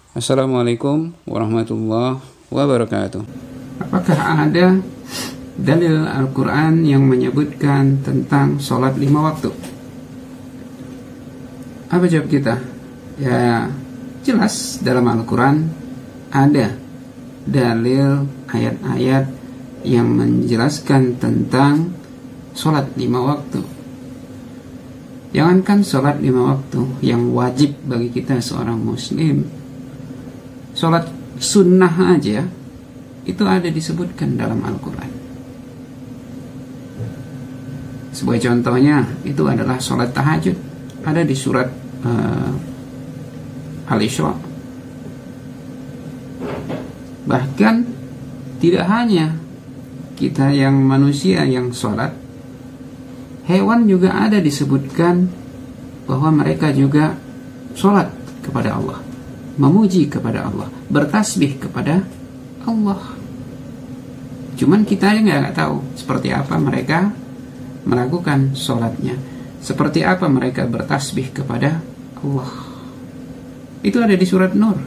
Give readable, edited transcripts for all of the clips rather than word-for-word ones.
Assalamualaikum warahmatullahi wabarakatuh. Apakah ada dalil Al-Quran yang menyebutkan tentang sholat 5 waktu? Apa jawab kita? Ya, jelas dalam Al-Quran ada dalil ayat-ayat yang menjelaskan tentang sholat 5 waktu. Jangankan sholat 5 waktu yang wajib bagi kita seorang muslim, sholat sunnah aja itu ada disebutkan dalam Al-Quran. Sebagai contohnya itu adalah sholat tahajud, ada di surat Al-Isra. Bahkan tidak hanya kita yang manusia yang sholat, hewan juga ada disebutkan bahwa mereka juga sholat kepada Allah, memuji kepada Allah, bertasbih kepada Allah. Cuman kita yang nggak tahu seperti apa mereka melakukan sholatnya, seperti apa mereka bertasbih kepada Allah. Itu ada di surat Nur.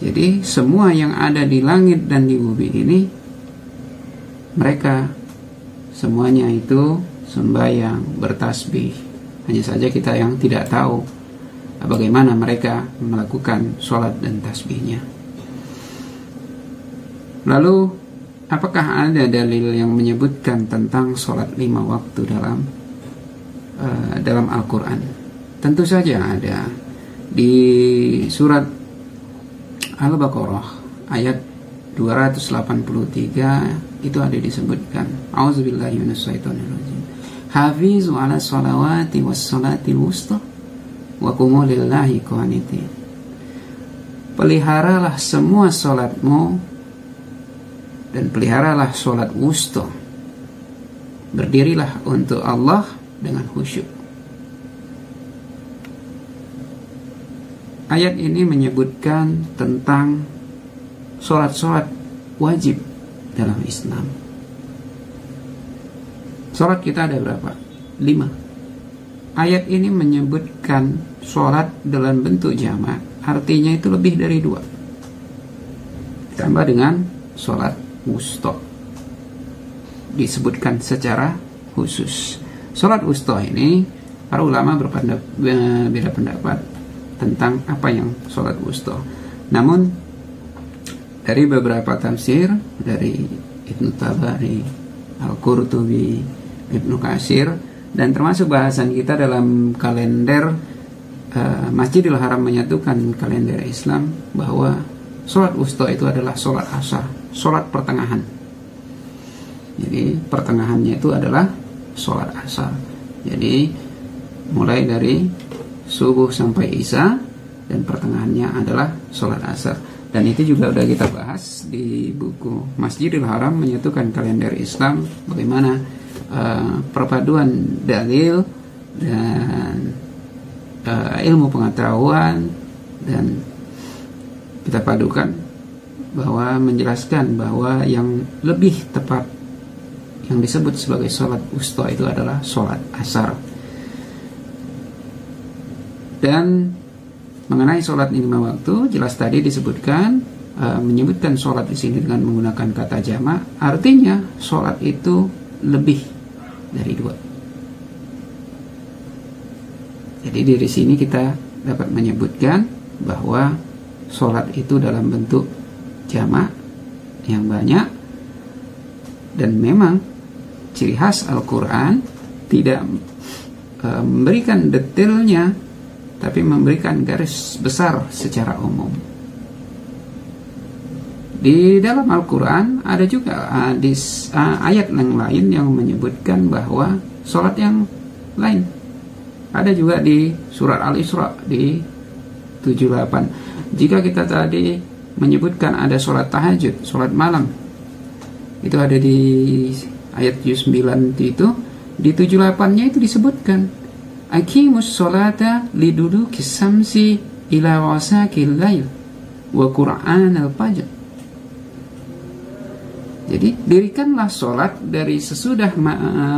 Jadi semua yang ada di langit dan di bumi ini, mereka semuanya itu sembahyang, bertasbih. Hanya saja kita yang tidak tahu bagaimana mereka melakukan sholat dan tasbihnya. Lalu, apakah ada dalil yang menyebutkan tentang sholat 5 waktu dalam Al-Quran? Tentu saja ada. Di surat Al-Baqarah ayat 283 itu ada disebutkan, A'udzubillahi minasyaitonirrajim. Hafizu 'ala sholawati was sholatil wusta wa qumu lillahi qanitin. Peliharalah semua sholatmu dan peliharalah sholat wusta. Berdirilah untuk Allah dengan khusyuk. Ayat ini menyebutkan tentang sholat-sholat wajib dalam Islam. Sholat kita ada berapa? 5. Ayat ini menyebutkan sholat dalam bentuk jamak, artinya itu lebih dari 2. Ditambah dengan sholat wusta, disebutkan secara khusus. Sholat wusta ini para ulama beda pendapat tentang apa yang sholat wusta. Namun dari beberapa tafsir dari Ibnu Tabari, Al-Qurtubi, Ibnu Katsir, dan termasuk bahasan kita dalam kalender Masjidil Haram menyatukan kalender Islam, bahwa sholat wusta itu adalah sholat asar, sholat pertengahan. Jadi pertengahannya itu adalah sholat asar. Jadi mulai dari subuh sampai isya, dan pertengahannya adalah sholat asar. Dan itu juga sudah kita bahas di buku Masjidil Haram menyatukan kalender Islam, bagaimana perpaduan dalil dan ilmu pengetahuan, dan kita padukan bahwa menjelaskan bahwa yang lebih tepat yang disebut sebagai sholat wusta itu adalah sholat asar. Dan mengenai sholat 5 waktu, jelas tadi disebutkan, menyebutkan sholat di sini dengan menggunakan kata jamak, artinya sholat itu lebih dari 2. Jadi dari sini kita dapat menyebutkan bahwa sholat itu dalam bentuk jamak yang banyak, dan memang ciri khas Al-Quran tidak memberikan detailnya, tapi memberikan garis besar secara umum. Di dalam Al-Quran ada juga ayat yang lain yang menyebutkan bahwa sholat yang lain. Ada juga di surat Al-Isra di 78. Jika kita tadi menyebutkan ada sholat tahajud, sholat malam, itu ada di ayat 79 itu, di 78-nya itu disebutkan Aqimus sholata lidudukis samsi ila wasakil lail wa qur'an al-fajr. Jadi dirikanlah sholat dari sesudah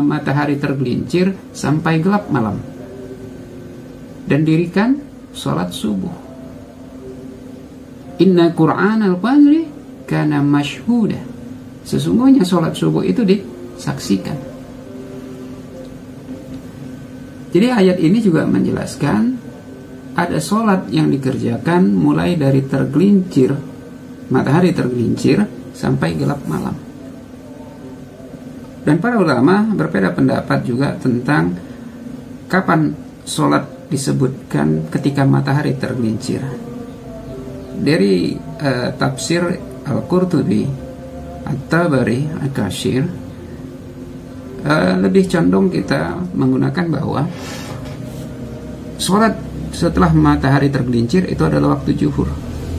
matahari tergelincir sampai gelap malam, dan dirikan sholat subuh. Inna Qur'anal fajri kana mashhuda. Sesungguhnya sholat subuh itu disaksikan. Jadi ayat ini juga menjelaskan ada sholat yang dikerjakan mulai dari matahari tergelincir sampai gelap malam. Dan para ulama berbeda pendapat juga tentang kapan sholat disebutkan ketika matahari tergelincir. Dari tafsir Al-Qurtubi, At-Tabari, Al-Kasyir, lebih condong kita menggunakan bahwa sholat setelah matahari tergelincir itu adalah waktu zuhur.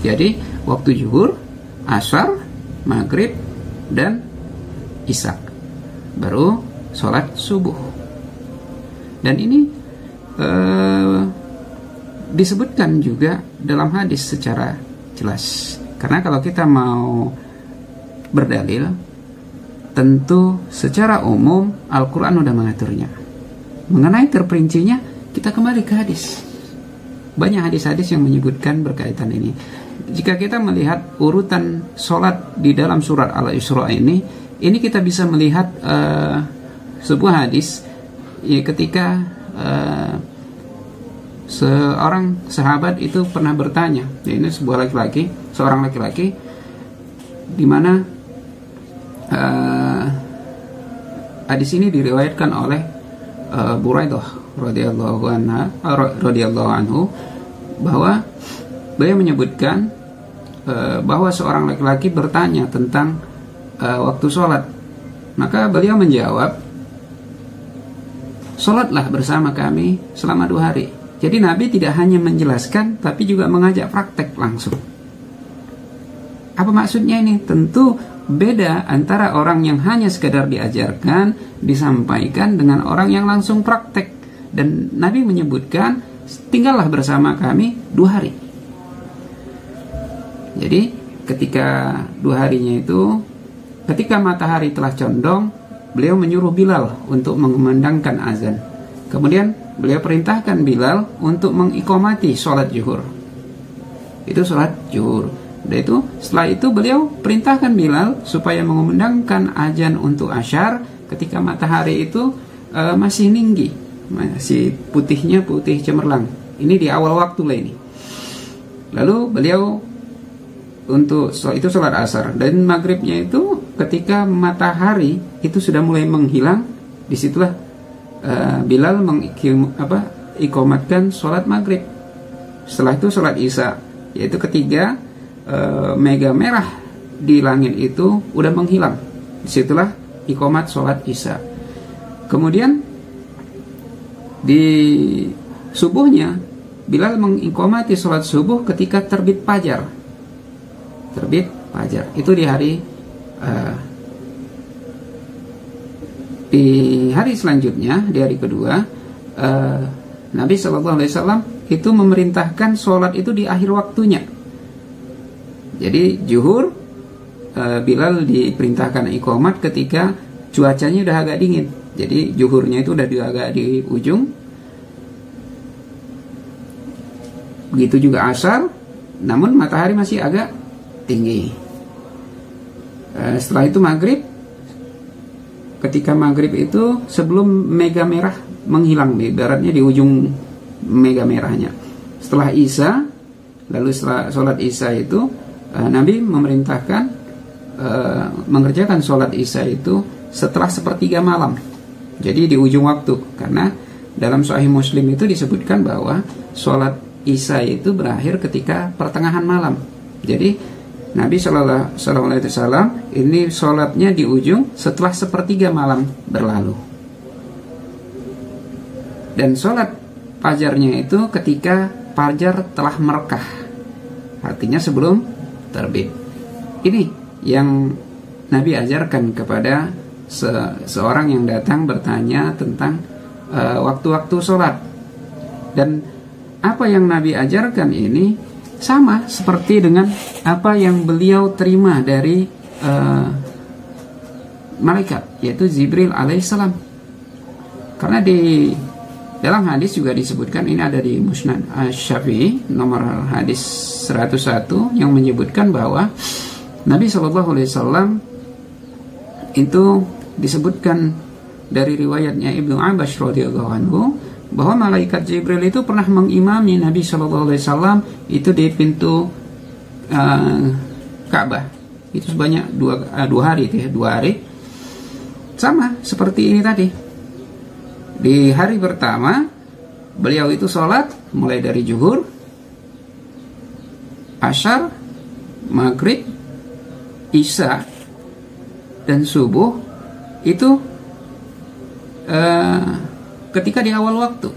Jadi waktu zuhur, asar, maghrib, dan isya, baru sholat subuh. Dan ini disebutkan juga dalam hadis secara jelas. Karena kalau kita mau berdalil, tentu secara umum Al-Quran sudah mengaturnya. Mengenai terperincinya, kita kembali ke hadis. Banyak hadis-hadis yang menyebutkan berkaitan ini. Jika kita melihat urutan sholat di dalam surat Al-Isra ini kita bisa melihat sebuah hadis ketika seorang sahabat itu pernah bertanya. Ini seorang laki-laki di mana hadis ini diriwayatkan oleh Buraidah radhiyallahu anhu, bahwa beliau menyebutkan bahwa seorang laki-laki bertanya tentang waktu sholat. Maka beliau menjawab, sholatlah bersama kami selama 2 hari. Jadi Nabi tidak hanya menjelaskan, tapi juga mengajak praktek langsung. Apa maksudnya ini? Tentu beda antara orang yang hanya sekedar diajarkan, disampaikan, dengan orang yang langsung praktek. Dan Nabi menyebutkan, tinggallah bersama kami 2 hari. Jadi ketika 2 harinya itu, ketika matahari telah condong, beliau menyuruh Bilal untuk mengumandangkan azan. Kemudian beliau perintahkan Bilal untuk mengiqamati sholat zuhur. Itu sholat zuhur. Dan setelah itu beliau perintahkan Bilal supaya mengumandangkan azan untuk asyar ketika matahari itu masih tinggi, masih putih cemerlang. Ini di awal waktu lah ini. Lalu beliau untuk itu sholat asar, dan maghribnya itu ketika matahari itu sudah mulai menghilang, disitulah Bilal mengiqamatkan sholat maghrib. Setelah itu sholat isya, yaitu ketika mega merah di langit itu udah menghilang, disitulah iqamat sholat isya. Kemudian di subuhnya Bilal mengiqamati sholat subuh ketika terbit fajar. Itu di hari selanjutnya, di hari kedua, Nabi SAW itu memerintahkan sholat itu di akhir waktunya. Jadi zuhur, Bilal diperintahkan iqamat ketika cuacanya udah agak dingin. Jadi zuhurnya itu udah agak di ujung. Begitu juga asar, namun matahari masih agak tinggi. Setelah itu maghrib, ketika maghrib itu sebelum mega merah menghilang, ibaratnya di ujung mega merahnya. Setelah isya, lalu setelah sholat isya itu Nabi memerintahkan mengerjakan sholat isya itu setelah 1/3 malam. Jadi di ujung waktu, karena dalam Sahih Muslim itu disebutkan bahwa sholat isya itu berakhir ketika pertengahan malam. Jadi Nabi SAW ini sholatnya di ujung setelah 1/3 malam berlalu. Dan sholat fajarnya itu ketika fajar telah merekah, artinya sebelum terbit. Ini yang Nabi ajarkan kepada seorang yang datang bertanya tentang waktu-waktu sholat. Dan apa yang Nabi ajarkan ini sama seperti dengan apa yang beliau terima dari malaikat, yaitu Jibril alaihissalam. Karena Dalam hadis juga disebutkan, ini ada di Musnad Syafi'i nomor hadis 101 yang menyebutkan bahwa Nabi SAW itu disebutkan dari riwayatnya Ibnu Abbas radhiyallahu anhu bahwa malaikat Jibril itu pernah mengimami Nabi SAW itu di pintu Ka'bah. Itu sebanyak dua hari itu ya, 2 hari. Sama seperti ini tadi. Di hari pertama beliau itu sholat mulai dari zuhur, asyar, maghrib, isya, dan subuh itu ketika di awal waktu,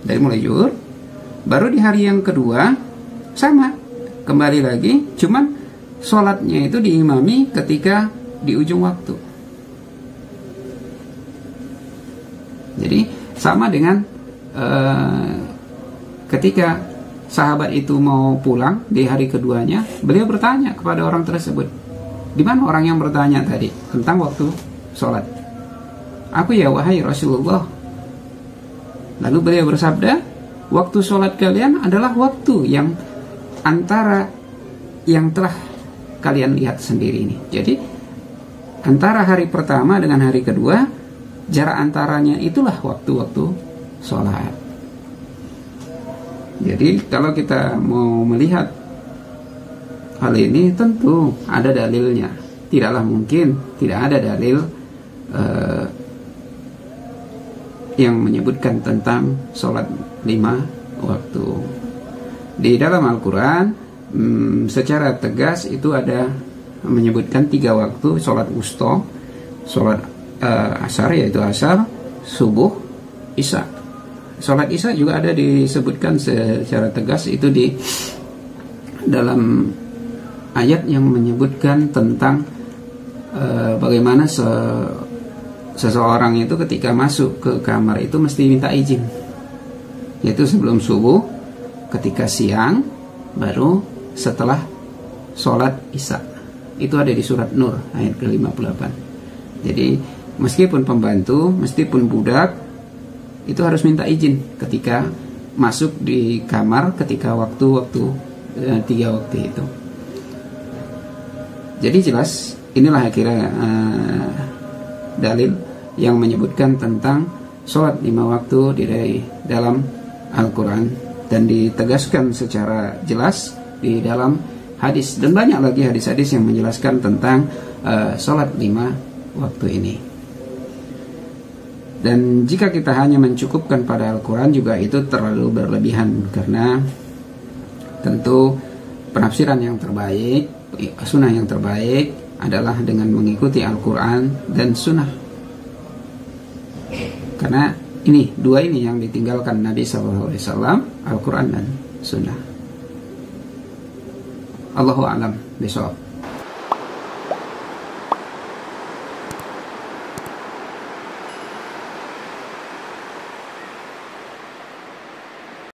dari mulai zuhur. Baru di hari yang kedua sama, kembali lagi, cuman sholatnya itu diimami ketika di ujung waktu. Jadi sama dengan ketika sahabat itu mau pulang di hari keduanya, beliau bertanya kepada orang tersebut, di mana orang yang bertanya tadi tentang waktu sholat? Aku ya wahai Rasulullah. Lalu beliau bersabda, waktu sholat kalian adalah waktu yang antara yang telah kalian lihat sendiri ini. Jadi antara hari pertama dengan hari kedua, jarak antaranya itulah waktu-waktu sholat. Jadi kalau kita mau melihat hal ini, tentu ada dalilnya. Tidaklah mungkin tidak ada dalil yang menyebutkan tentang sholat 5 waktu. Di dalam Al-Quran secara tegas itu ada menyebutkan 3 waktu sholat wusta, sholat asar, yaitu asar, subuh, isya. Sholat isya juga ada disebutkan secara tegas itu di dalam ayat yang menyebutkan tentang bagaimana seseorang itu ketika masuk ke kamar itu mesti minta izin, yaitu sebelum subuh, ketika siang, baru setelah sholat isya. Itu ada di surat Nur ayat ke-58. Jadi meskipun pembantu, meskipun budak, itu harus minta izin ketika masuk di kamar ketika waktu-waktu 3 waktu itu. Jadi jelas, inilah akhirnya dalil yang menyebutkan tentang sholat 5 waktu di dalam Al-Quran, dan ditegaskan secara jelas di dalam hadis, dan banyak lagi hadis-hadis yang menjelaskan tentang sholat 5 waktu ini. Dan jika kita hanya mencukupkan pada Al-Quran juga itu terlalu berlebihan, karena tentu penafsiran yang terbaik, sunnah yang terbaik adalah dengan mengikuti Al-Quran dan sunnah. Karena ini, 2 ini yang ditinggalkan Nabi SAW, Al-Quran dan sunnah. Allahu a'lam bishawab.